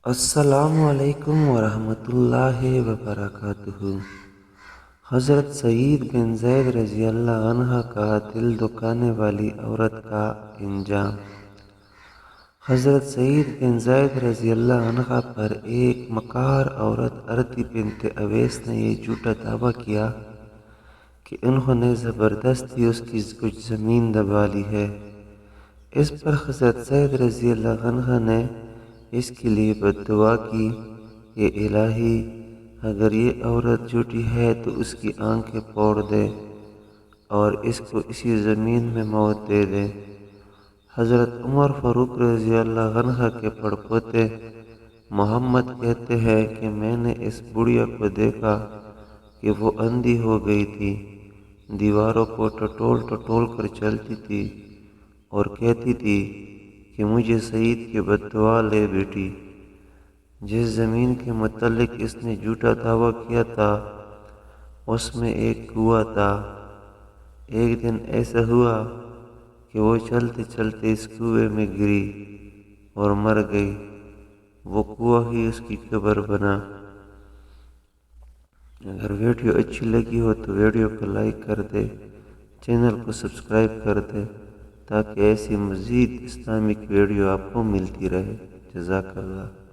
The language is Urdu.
السلام علیکم ورحمۃ اللہ وبرکاتہ۔ حضرت سعید بن زید رضی اللہ عنہ کا دل دکانے والی عورت کا انجام۔ حضرت سعید بن زید رضی اللہ عنہ پر ایک مکار عورت ارتی بنت اویس نے یہ جھوٹا دعویٰ کیا کہ انہوں نے زبردستی اس کی کچھ زمین دبا لی ہے۔ اس پر حضرت سعید رضی اللہ عنہ نے اس کے لیے بد دعا کی، اے الہی، اگر یہ عورت جھوٹی ہے تو اس کی آنکھیں پھوڑ دے اور اس کو اسی زمین میں موت دے دے۔ حضرت عمر فاروق رضی اللہ عنہ کے پڑپوتے محمد کہتے ہیں کہ میں نے اس بڑھیا کو دیکھا کہ وہ اندھی ہو گئی تھی، دیواروں کو ٹٹول ٹٹول کر چلتی تھی اور کہتی تھی کہ مجھے سعید کی بد دعا لے بیٹی۔ جس زمین کے متعلق اس نے جھوٹا دعویٰ کیا تھا اس میں ایک کنواں تھا۔ ایک دن ایسا ہوا کہ وہ چلتے چلتے اس کنویں میں گری اور مر گئی۔ وہ کنواں ہی اس کی قبر بنا۔ اگر ویڈیو اچھی لگی ہو تو ویڈیو کو لائک کر دے، چینل کو سبسکرائب کر دے تاکہ ایسی مزید اسلامک ویڈیو آپ کو ملتی رہے۔ جزاک اللہ۔